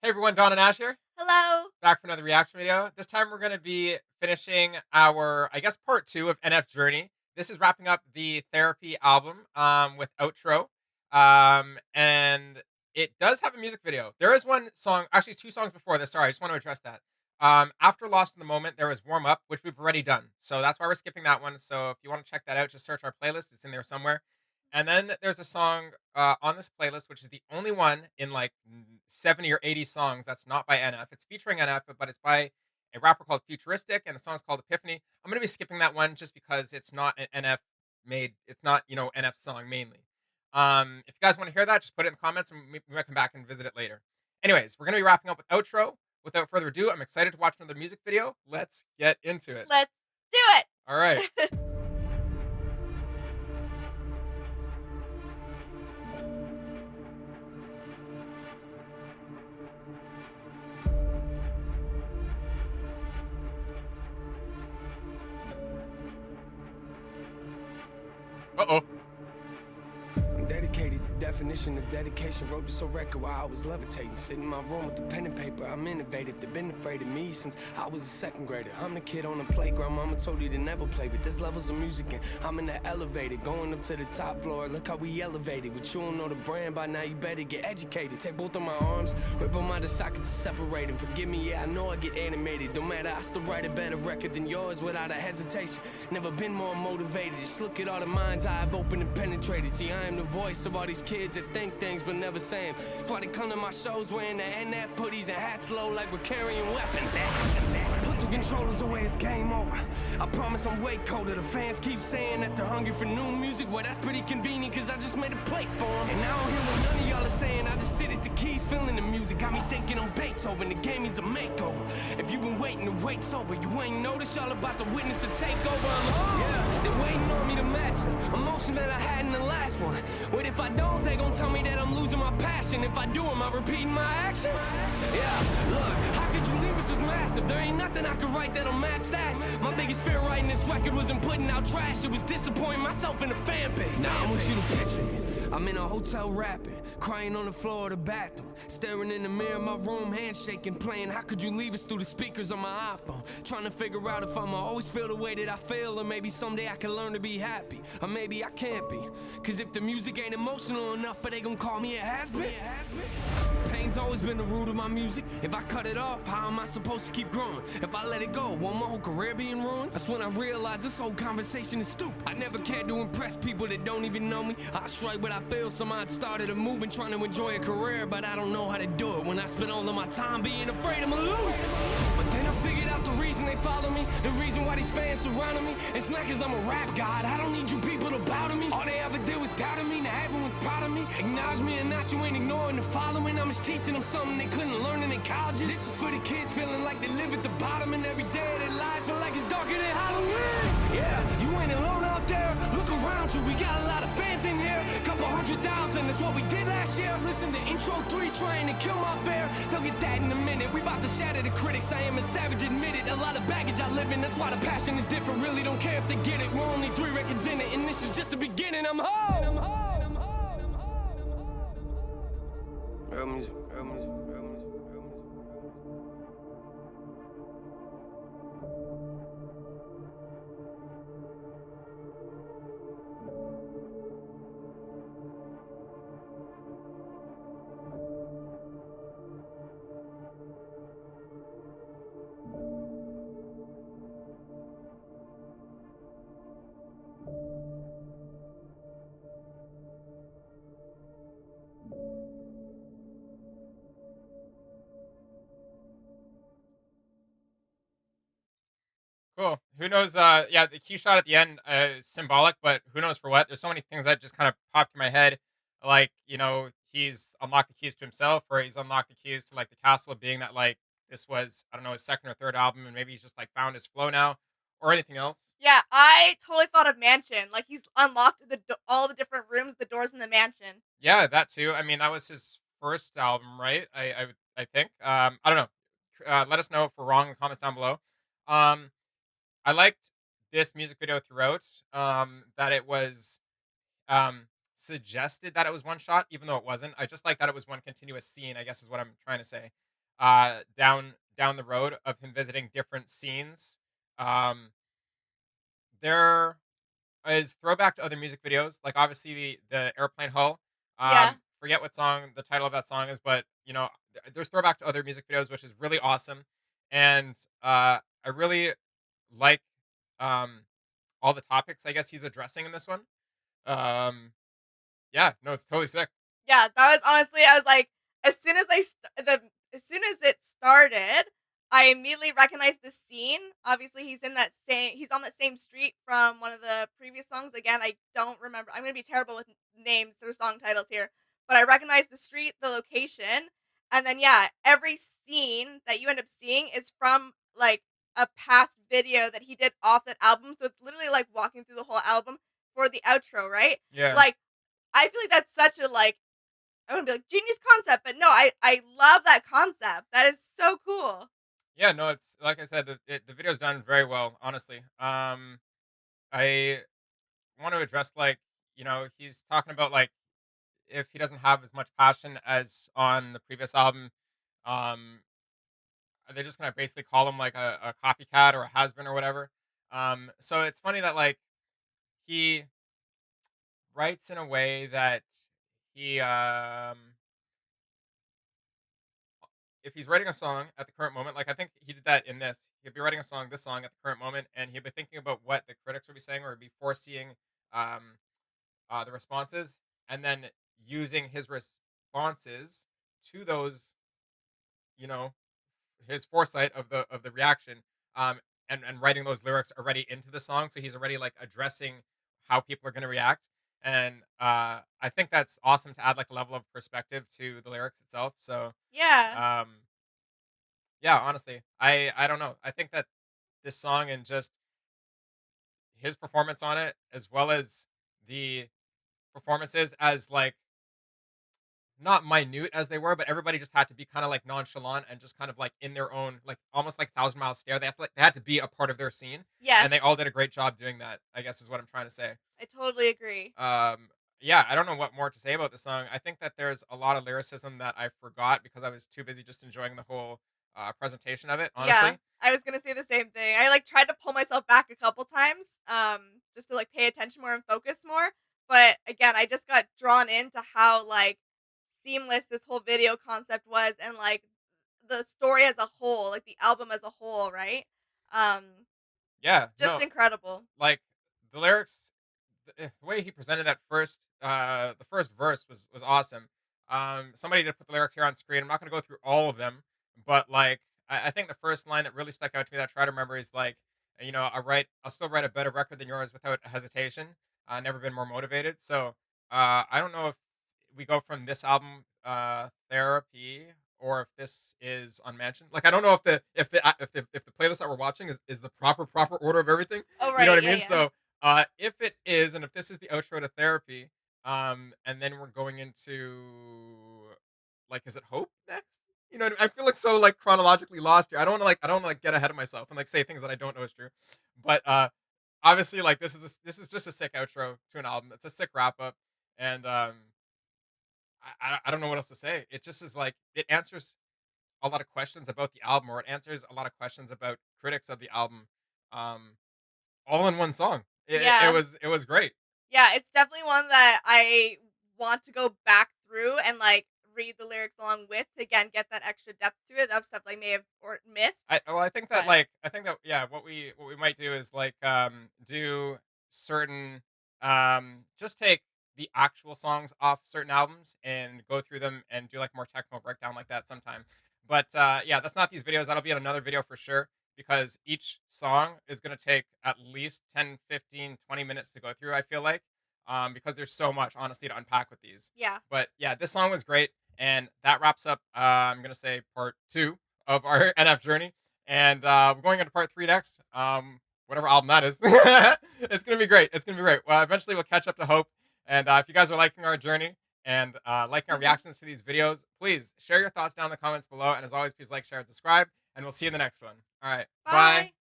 Hey everyone, Don and Ash here, Hello. back for another reaction video. This time we're going to be finishing our, I guess, part two of NF Journey. This is wrapping up the Therapy album with Outro. And it does have a music video. There is one song, actually two songs before this. Sorry, I just want to address that. After Lost in the Moment, there was Warm Up, which we've already done. So that's why we're skipping that one. So if you want to check that out, just search our playlist. It's in there somewhere. And then there's a song on this playlist, which is the only one in like 70 or 80 songs that's not by NF. It's featuring NF, but it's by a rapper called Futuristic, and the song's called Epiphany. I'm going to be skipping that one just because it's not an NF made, it's not, NF's song mainly. If you guys want to hear that, just put it in the comments and we might come back and visit it later. Anyways, we're going to be wrapping up with Outro. Without further ado, I'm excited to watch another music video. Let's get into it. Let's do All right. it. Uh oh. I'm dedicated, the definition of dedication. Wrote this on record while I was levitating. Sitting in my room with the pen and paper. I'm innovative, they've been afraid of me since I was a second grader. I'm the kid on the playground, mama told you to never play. But there's levels of music and I'm in the elevator, going up to the top floor. Look how we elevated. But you don't know the brand by now, you better get educated. Take both of my arms, rip them out the sockets and separate them. Forgive me, yeah, I know I get animated. Don't matter, I still write a better record than yours without a hesitation. Never been more motivated. Just look at all the minds I've opened and penetrated. See, I am the voice of all these kids that think things but never say them. That's why they come to my shows wearing the NF hoodies and hats low like we're carrying weapons. Put the controllers away, it's game over. I promise I'm way colder. The fans keep saying that they're hungry for new music. Well, that's pretty convenient cause I just made a plate for them. And I don't hear what none of y'all are saying. I just sit at the keys feeling the music. Got me thinking I'm Beethoven. The game needs a makeover. If you've been waiting, the wait's over. You ain't noticed y'all about to witness a takeover. Yeah, they're waiting on me to match the emotion that I had in the last one. What if I don't? They gon' tell me that I'm losing my passion. If I do, am I repeating my actions? Yeah, look, how could you leave us as massive? There ain't nothing I could write that'll match that. My biggest fear writing this record wasn't putting out trash. It was disappointing myself in the fan base. Now I want you to picture me. I'm in a hotel rapping, crying on the floor of the bathroom, staring in the mirror of my room, handshaking, playing How Could You Leave Us through the speakers on my iPhone, trying to figure out if I'ma always feel the way that I feel, or maybe someday I can learn to be happy, or maybe I can't be. Cause if the music ain't emotional enough, they gon' call me a has-been. Pain's always been the root of my music. If I cut it off, how am I supposed to keep growing? If I let it go, won't my whole career be in ruins? That's when I realized this whole conversation is stupid. I never cared to impress people that don't even know me. I strike what I feel, so I started a movement trying to enjoy a career, but I don't know how to do it when I spend all of my time being afraid I'ma lose. But then I figured out the reason they follow me, the reason why these fans surrounding me. It's not cause I'm a rap god, I don't need you people to bow to me. All they ever did was doubt me, now everyone's proud of me. Acknowledge me and not you ain't ignoring the following. I'm just teaching them something they couldn't learn in colleges. This is for the kids feeling like they live at the bottom, and every day of their lives feel like it's darker than Halloween. Yeah, you ain't alone out there, look around you, we got a lot of fans in here. Couple 100,000, that's what we did last year. Listen to intro 3 trying to kill my fear. They'll get that in a minute, we about to shatter the critics. I am a savage, admit it, a lot of baggage I live in. That's why the passion is different, really don't care if they get it. We're only 3 records in it, and this is just the beginning. I'm home. Real music, real music, real music, real music. Cool. Who knows? Yeah, the key shot at the end is symbolic, but who knows for what? There's so many things that just kind of popped in my head. Like, he's unlocked the keys to himself, or he's unlocked the keys to like the castle, being that like this was, I don't know, his second or third album, and maybe he's just like found his flow now, or anything else. Yeah, I totally thought of mansion. Like he's unlocked all the different rooms, the doors in the mansion. Yeah, that too. I mean, that was his first album, right? I think. I don't know. Let us know if we're wrong in the comments down below. Um, I liked this music video throughout. That it was suggested that it was one shot, even though it wasn't. I just like that it was one continuous scene, I guess is what I'm trying to say. down the road of him visiting different scenes. Um, there is throwback to other music videos, like obviously the airplane hull. Yeah. Forget what song the title of that song is, but there's throwback to other music videos, which is really awesome. And I really like um all the topics I guess he's addressing in this one. Um, yeah, no, it's totally sick. Yeah, that was honestly, I was like, as soon as as soon as it started, I immediately recognized the scene. Obviously, he's on that same street from one of the previous songs. Again, I don't remember. I'm gonna be terrible with names or song titles here, but I recognize the street, the location, and then yeah, every scene that you end up seeing is from like a past video that he did off that album. So it's literally like walking through the whole album for the outro, right? Yeah. Like I feel like that's such a like I wouldn't be like genius concept, but no, I love that concept. That is so cool. Yeah, no, it's like I said, the video's done very well, honestly. I want to address like, he's talking about like if he doesn't have as much passion as on the previous album, um, they're just gonna basically call him like a copycat or a has been or whatever. So it's funny that like he writes in a way that he if he's writing a song at the current moment, like I think he did that in this, he'd be writing this song at the current moment, and he'd be thinking about what the critics would be saying, or be foreseeing um, the responses, and then using his responses to those, you know, his foresight of the reaction, um, and writing those lyrics already into the song, so he's already like addressing how people are going to react, and I think that's awesome to add like a level of perspective to the lyrics itself. So Yeah. um, yeah, honestly, I don't know. I think that this song and just his performance on it, as well as the performances as like not minute as they were, but everybody just had to be kind of like nonchalant and just kind of like in their own, like almost like Thousand Mile Stare. They had to be a part of their scene, and Yes. they all did a great job doing that. I guess is what I'm trying to say. I totally agree. Yeah, I don't know what more to say about the song. I think that there's a lot of lyricism that I forgot because I was too busy just enjoying the whole presentation of it. Yeah. Honestly, I was gonna say the same thing. I like tried to pull myself back a couple times, just to like pay attention more and focus more. But again, I just got drawn into how like seamless this whole video concept was and like the story as a whole, like the album as a whole, right? Um, yeah, just no, incredible. like the lyrics, the way he presented that the first verse was awesome. Somebody did put the lyrics here on screen. I'm not going to go through all of them, but like I think the first line that really stuck out to me that I try to remember is like, I'll still write a better record than yours without hesitation. Never been more motivated. So I don't know if we go from this album, Therapy, or if this is Unmentioned. Like I don't know if the playlist that we're watching is the proper order of everything. Oh You know right, what I yeah, mean? yeah. So if it is, and if this is the outro to Therapy, and then we're going into like, is it Hope next? You know, what I mean? I feel like so like chronologically lost here. I don't want to like get ahead of myself and like say things that I don't know is true. But obviously, like this is just a sick outro to an album. It's a sick wrap up, and I don't know what else to say. It just is like it answers a lot of questions about the album, or it answers a lot of questions about critics of the album, um, all in one song. Yeah. It was great. Yeah, it's definitely one that I want to go back through and like read the lyrics along with to again get that extra depth to it of stuff I may have or missed. I think that But like I think that yeah, what we might do is like do certain just take the actual songs off certain albums and go through them and do like more technical breakdown like that sometime. But yeah, that's not these videos. That'll be in another video for sure because each song is going to take at least 10, 15, 20 minutes to go through, I feel like. Because there's so much honestly to unpack with these. yeah. But yeah, this song was great, and that wraps up I'm going to say part 2 of our NF journey. And we're going into part 3 next. Whatever album that is. It's gonna be great. It's gonna be great. Well, eventually we'll catch up to Hope. And if you guys are liking our journey and liking our reactions to these videos, please share your thoughts down in the comments below. And as always, please like, share, and subscribe. And we'll see you in the next one. All right. Bye. Bye.